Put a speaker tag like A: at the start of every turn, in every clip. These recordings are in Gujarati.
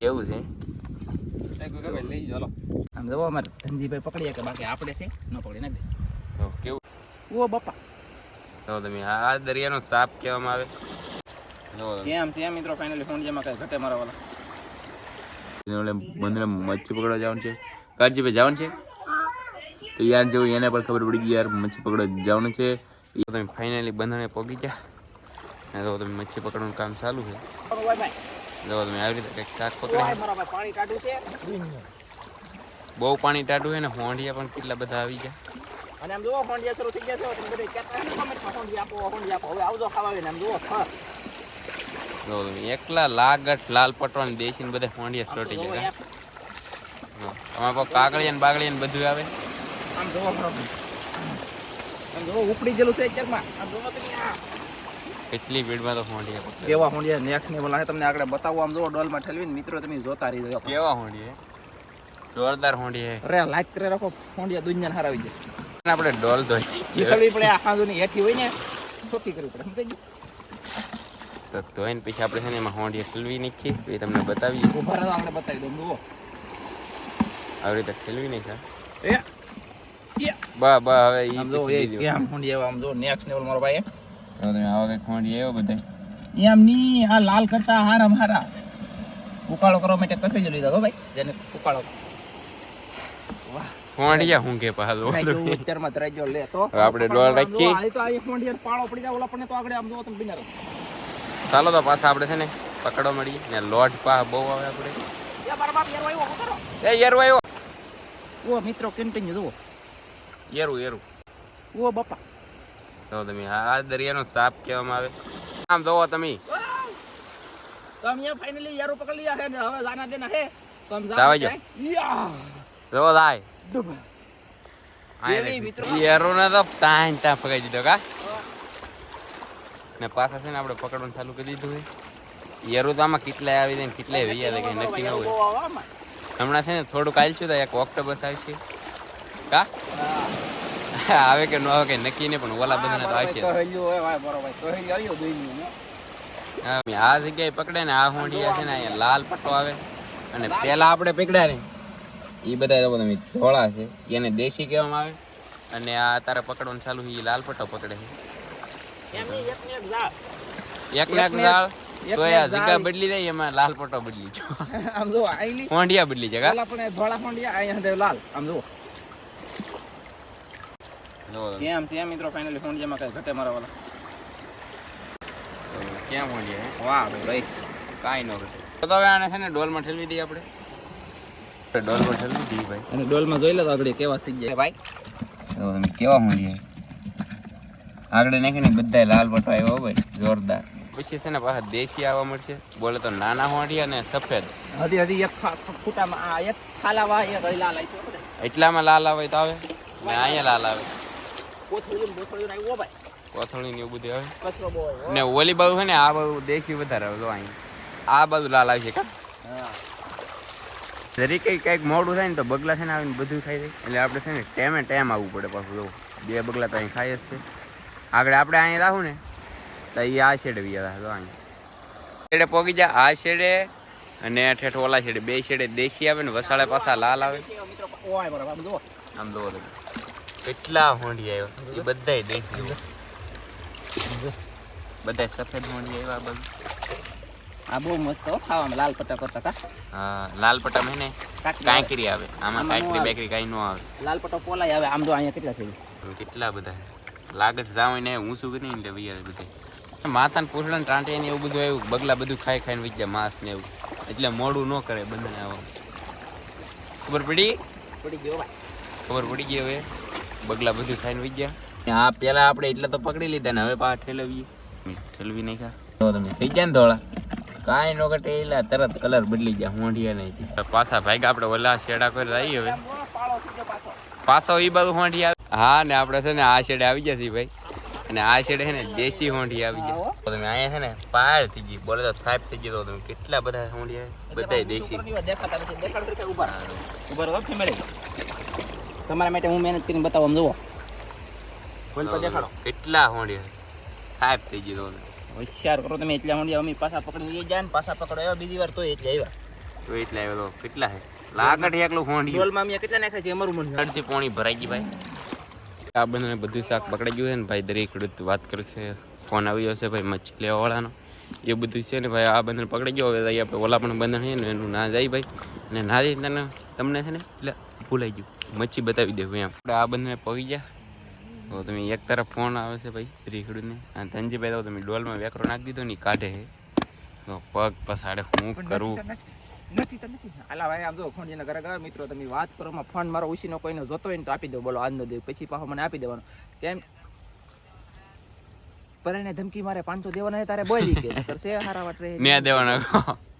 A: કેવું છે
B: લઈ ચાલો આમ જવો અમારે ધનજીભાઈ પકડીએ કે બાકી આપણે છે ન પકડી નાખ દે
A: કેવું
B: ઓ બાપા
A: તો તમે આ દરિયાનો સાપ કહેવામાં આવે
B: કેમ છે મિત્રો ફાઇનલી ફોન જેમાં કઈ ઘટે મારા વાલા
A: બંને મચ્છી પકડવા જવાનું છે કાળજીભાઈ જવાનું છે તો યાર જેવું એને પણ ખબર પડી ગઈ યાર મચ્છી પકડવા જવાનું છે તમે ફાઇનલી બંધણે પહોંચી ગયા અને તો તમે મચ્છી પકડવાનું કામ ચાલુ છે જો તમે આવી રીતે કંઈક શાક પકડે
B: પાણી કાઢું છે
A: બહુ પાણી ટાઢું છે ને હોંડિયા પણ કેટલા બધા આવી ગયા
B: અને આમ જુઓ હોંડિયા શરૂ થઈ ગયા છે તમે બધે કહેતા કમેન્ટમાં હોંડિયા આપો હવે આવજો ખાવા આવીને આમ જુઓ
A: જો તમે એકલા લાગટ લાલ પટવાની દેશી બધા હોંડિયા સોટી ગયા અમારે પાસે કાગળિયા ને બાગળિયા ને બધું આવે
B: આમ જુઓ આમ જુઓ ઉપડી ગયેલું છે અત્યારમાં આમ જુઓ તમે
A: કેટલી ભીડમાં તો હોંડિયા પકડે
B: કેવા હોંડિયા નેક્સ્ટ લેવલ છે તમને આગળ બતાવું આમ જુઓ ડોલમાં ઠલવીને મિત્રો તમે જોતા રહી જાવ
A: કેવા હોંડિયા જોરદાર હોંડિયા
B: અરે લાઈક કરે રાખો હોંડિયા દુનિયાને હારાવી જાય
A: આપણે ડોલ ધોઈ
B: ખીસડવી પડે આ હાંજોની હેઠી હોય ને સોતી કરવી પડે સમજાઈ ગયું
A: તો ધોઈને પછી આપણે છે ને એમાં હોંડિયા ઠલવી નાખીએ એ તમને બતાવીએ
B: ઉભા રહો આપણે બતાવી દઉં જુઓ
A: આવી રીતે ઠલવી નાખ્યા
B: એ
A: બા બા હવે
B: આમ જો એ કેમ હોંડિયા આમ જો નેક્સ્ટ લેવલ મારો ભાઈ
A: તો તમે આવા કઈ હોંડિયા આવ્યો બધા
B: એમ ની આ લાલ કરતા હારા મારા ઉકાળો કરવા માટે કસે જ લીધા હો ભાઈ જેને ઉકાળો વાહ
A: હોંડિયા હું કે પાછો
B: અત્યારમાં ત્રાજો લે તો
A: આપણે ડોલ રાખી
B: આ તો આ હોંડિયા પાળો પડી જાય ઓલા પણ તો આગળ આમ જો તમે બિનારો
A: ચાલો તો પાછા આપણે છે ને પકડવા મળી ને લોટ પા બહુ આવે આપણે
B: એ મારા બાપ યાર આવ્યો ઉતારો
A: એ યરુ આવ્યો
B: ઓ મિત્રો કન્ટિન્યુ જુઓ
A: યરુ
B: ઓ બાપા
A: તો તમે આ દરિયાનો સાપ કહેવામાં આવે આમ જોવો તમે
B: તો हम यहाँ फाइनली यारो पकड़ लिया है હવે जाना देना है तो हम
A: जाओ
B: યા
A: જોવો દાય
B: એવી મિત્રો
A: યરુ ને તો તાન તા પકડી દીધો કા ને પાછા છે ને આપણે પકડવાનું ચાલુ કરી દીધું હોય યરુ તો આમાં કેટલાય આવી જાય ને કેટલાય વૈયા જાય કઈ નક્કી ન હોય હમણાં છે ને થોડુંક આલશું તો એક ઓક્ટોબસ આવશે કા આવે કે ન આવે કઈ નક્કી નહીં પણ ઓલા બધાને તો આવશે આ જગ્યાએ પકડે ને આ હોંડિયા છે ને અહીંયા લાલ પટ્ટો આવે અને પેલા આપણે પકડ્યા ને એ બધા તમે ધોળા છે એને દેશી કહેવામાં આવે અને આ તારે પકડવાનું ચાલુ એ લાલ પટ્ટો પકડે છે એક ને એક જાળ તો આ જગ્યા બદલી જાય એમાં લાલ પટ્ટો બદલી જો
B: આમ જો આઈલી
A: હોંડિયા બદલી જાય
B: ઓલા પણ ધોળા હોંડિયા અહીંયા દે લાલ આમ જો કેમ છે મિત્રો ફાઇનલી હોંડિયામાં કઈ ઘટે મારા વાલા
A: ક્યાં હોંડિયા
B: વાહ ભાઈ
A: કાંઈ ન ઘટે તો હવે આને છે ને ડોલમાં ઠેલવી દઈએ આપણે ડોલમાં ઠેલવી દઈએ ભાઈ
B: અને ડોલમાં જોઈ લો તો આગળ કેવા થઈ જાય ભાઈ
A: તમે કેવા હોંડિયા આગળ નાખીને બધા લાલ પટ્ટો આવ્યો ભાઈ જોરદાર પછી છે ને પાછા દેશી આવવા મળશે બોલે તો નાના હોંડિયા ને સફેદ
B: હજી એક ફૂટામાં આ એક ખાલાવા એક લાલ આવી છે
A: એટલામાં લાલ આવે તો આવે ને અહીંયા લાલ આવે
B: કોથળી આવ્યો ભાઈ
A: કોથળી ને એવું બધું આવે
B: કચરો બહુ આવ્યો
A: ને ઓલી બાજુ છે ને આ બાજુ દેશી વધારે આવે તો અહીં આ બાજુ લાલ આવશે કા
B: હા
A: જરી કંઈક મોડું થાય ને તો બગલા છે ને આવીને બધું ખાઈ જાય એટલે આપણે છે ને ટાઈમ આવવું પડે પાછું જો બે બગલા તો અહીં ખાઈ જ છે આગળ આપણે અહીંયા રાખું ને તો એ આ શેડે બીજા તો અહીં શેડે પોગી જાય આ શેડે અને ઠેઠ ઓલા શેડે બે શેડે દેશી આવે ને વસાળે પાછા લાલ આવે આમ જોવો તો કેટલા હોંડી આવ્યો એ બધાય દેશી બધા સફેદ હોંડી આવ્યા બધું
B: આ બહુ મસ્ત ખાવામાં લાલ પટ્ટા કરતા કા
A: હા લાલ પટ્ટામાં ને કાંકરી આવે આમાં કાંકરી બેકરી કાંઈ ન આવે
B: લાલ પટ્ટો પોલાય આવે આમ તો અહીંયા કેટલા થઈ
A: કેટલા બધા લાગત જાવ ને હું શું કરી એટલે વૈયા બધા માથાને પૂછડા ને ટાંટિયા ને એવું બધું આવ્યું બગલા બધું ખાઈ ખાઈને વઈ ગયા માંસ ને એવું એટલે મોડું ન કરે બંને આવો ખબર પડી
B: ગયો ભાઈ
A: ખબર પડી ગઈ હવે બગલા બધું ખાઈને વઈ ગયા હા પેલા આપણે એટલે તો પકડી લીધા ને હવે પાછા ઠેલવી નાખ્યા તો તમે થઈ ગયા ને ધોળા કાંઈ નો ઘટે એટલે તરત કલર બદલી ગયા હોંડિયા નહીં પાછા ભાઈ આપણે ઓલા શેડા કરી આવી હવે પાછો એ બાજુ હોંડિયા હા ને આપણે છે ને આ શેડે આવી ગયા છીએ ભાઈ અને આ શેડે છે ને દેશી હોંડી આવી ગયા તમે અહીંયા છે ને પાળ થઈ ગઈ બોલે તો થાપ થઈ ગઈ તો તમે કેટલા બધા હોંડિયા બધા દેશી
B: તમારા માટે હું મહેનત કરીને બતાવવા જુઓ
A: દેખાડો કેટલા હોંડિયા થાપ થઈ ગઈ તો
B: હોશિયાર કરો તમે એટલા હોંડિયા અમે પાછા પકડી લઈ જાય ને પાછા પકડો આવ્યા બીજી વાર તો એટલે આવ્યા
A: તો એટલે આવ્યો તો કેટલા છે લાકડ એકલું હોંડી
B: ડોલમાં અમે કેટલા નાખ્યા છે અમારું મન
A: અડધી પોણી ભરાઈ ગઈ ભાઈ આ બંને બધું શાક પકડાઈ ગયું છે ને ભાઈ દરેક ખેડૂત વાત કરશે ફોન આવી જશે ભાઈ મચ્છી લેવા વાળાનો એ બધું છે ને ભાઈ આ બંધન પકડી ગયો હવે આપણે ઓલા પણ બંધન છે ને એનું ના જાય ભાઈ અને ના જાય તને તમને છે ને એટલે ભૂલાઈ ગયું મચ્છી બતાવી દેવું એમ આપણે આ બંધને પગી ગયા તો તમે એક તરફ ફોન આવે છે ભાઈ દરેક ખેડૂતને અને ધનજીભાઈ તો તમે ડોલમાં વેકરો નાખી દીધો ને કાઢે છે તો પગ પસાડે હું કરું
B: નથી આલા ભાઈ આમ જો ખોંડીના ઘરે ગયા મિત્રો તમે વાત કરો માં ફોન મારો ઉસીનો કોઈને જોતો હોય ને તો આપી દો બોલો આજ ન દે પછી પાછો મને આપી દેવાનો કેમ પરણે ધમકી મારે 500 દેવાના તારે બોલી કે કરશે હારા વાટ રહે
A: મેં દેવાના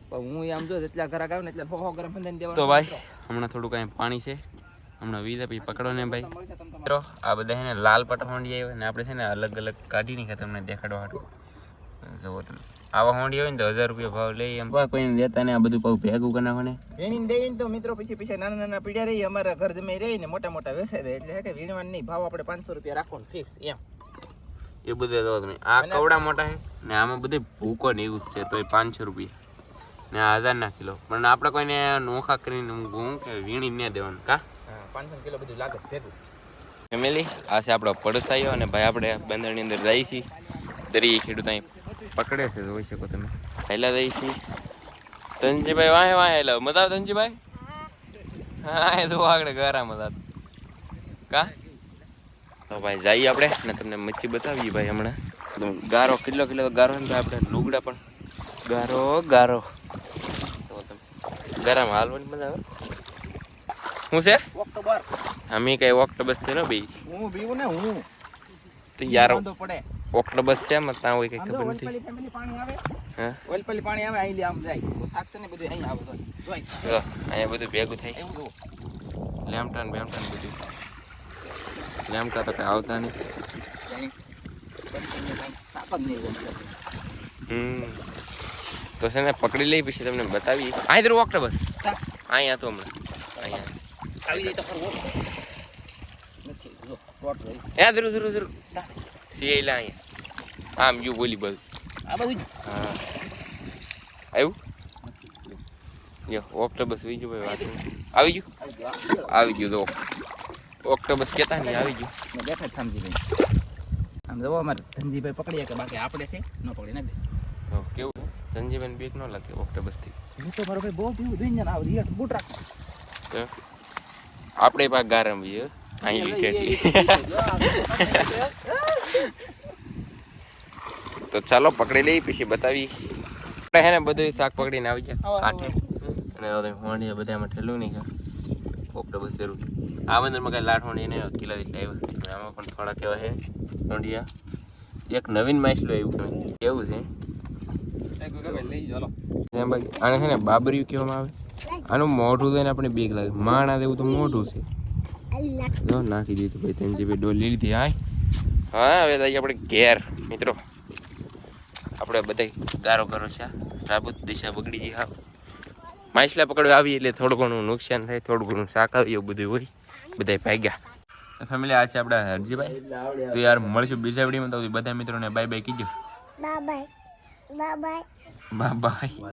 B: પણ હું આમ જો જેટલા ઘરે ગાવ ને એટલે હો ગરમ બંધન દેવાનો
A: તો ભાઈ હમણાં થોડું કાંઈ પાણી છે હમણાં વીજા પછી પકડો ને ભાઈ મિત્રો આ બધા છે ને લાલ પટા હોંડી આવ્યા ને આપણે છે ને અલગ અલગ કાઢી નહીં તમને દેખાડવા હાટું જુઓ તમે આવા હોંડી હોય ને તો 1000 રૂપિયા ભાવ લઈ એમ કોઈને દેતા ને આ બધું પાછું ભેગું કરી નાખો ને
B: વીણીને દઈએ ને તો મિત્રો પછી નાના નાના પીડ્યા રહી અમારા ઘર જમાઈ રહી ને મોટા મોટા વેચાઈ દે એટલે કે વીણવાનું નહીં ભાવ આપણે 500 રૂપિયા રાખવાનું ફિક્સ એમ
A: એ બધું જો તમે આ કવડા મોટા છે ને આમાં બધે ભૂકો ને એવું જ છે તો એ 500 રૂપિયા ને આ 1000 ના કિલો પણ આપણે કોઈને નોખા કરીને હું કે વીણી ન દેવાનું કા
B: 500 કિલો બધું લાગે ભેગું
A: ફેમિલી આ છે આપણો પડસાયો અને ભાઈ આપણે બંદરની અંદર જઈએ છીએ દરેક ખેડૂત અહીં પકડે છે જોઈ શકો તમે પહેલા જઈએ છીએ ધનજીભાઈ વાહે વાહે એટલે મજા આવે ધનજીભાઈ હા એ તો આગળ ગરા મજા કા તો ભાઈ જઈએ આપણે ને તમને મચ્છી બતાવીએ ભાઈ હમણાં ગારો કેટલો ગારો ને આપણે લુગડા પણ ગારો તો તમે ગરામાં હાલવાની મજા આવે શું છે
B: ઓક્ટોબર
A: અમે કઈ ઓક્ટોબસ થી ન બી
B: હું બીવું ને હું
A: તો યાર
B: પડે
A: ઓક્ટોબસ છે મત તા હોય કઈ ખબર નથી
B: ઓલપલી ફેમિલી પાણી આવે
A: હા
B: ઓલપલી પાણી આવે અહીં આમ જાય તો શાક છે ને બધું અહીં આવે જોઈ
A: જો અહીંયા બધું ભેગું થાય
B: એવું જો
A: લેમટન બધું લેમટા તો કઈ આવતા નહીં
B: શાક જ નહીં
A: તો છે ને પકડી લઈ પછી તમને બતાવી અહીં ધરું ઓક્ટોબસ અહીંયા તો હમણાં અહીંયા
B: આવી જાય તો ફરવો નથી જો બોટ રહી
A: એ ધરું સિયેલા અહીંયા આમ યુ બોલી બધું
B: આ બધું
A: હા આવ્યું યો ઓક્ટોબસ આવી ગયું ભાઈ વાત આવી ગયું તો ઓક્ટોબસ કેતા નહીં આવી ગયું
B: મેં બેઠા જ સમજી ગઈ આમ જવો અમારે ધનજીભાઈ પકડીએ કે બાકી આપણે છે ન પકડી નાખી
A: તો કેવું સંજીવન બીક ન લાગે ઓક્ટોબસ થી
B: હું તો મારો ભાઈ બહુ પીવું દઈ ને આવ રિયટ બૂટ રાખ
A: તો આપણે પાક ગારમ બી અહીં લીટેટલી તો ચાલો પકડી લઈ પછી બતાવી આપણે હે ને બધું શાક પકડીને આવી ગયા કાઠે અને હવે હોણી બધામાં ઠેલું નહીં ખા ઓક્ટોબસ જરૂર આ બંદરમાં કઈ લાઠ હોણી એને કિલો એટલે આવ્યા આમાં પણ થોડા કેવા છે હોંડિયા એક નવીન માછલું આવ્યું કેવું છે આને છે ને બાબરિયું કહેવામાં આવે આનું મોઢું તો એને આપણે બીક લાગે માણા દેવું તો મોઢું છે જો નાખી દીધું ભાઈ તેની જે ડોલ લીધી હા હવે આપણે ઘેર મિત્રો આપણે બધા ગારો છે રાબુત દિશા બગડી ગઈ હા માછલા પકડવા આવી એટલે થોડું ઘણું નુકસાન થાય થોડું ઘણું શાક આવી એવું બધું હોય બધા ભાગ્યા ફેમિલી આ છે આપણા હરજીભાઈ તો યાર મળશું બીજા વિડીયોમાં તો બધા મિત્રોને બાય બાય કીજો બાય બાય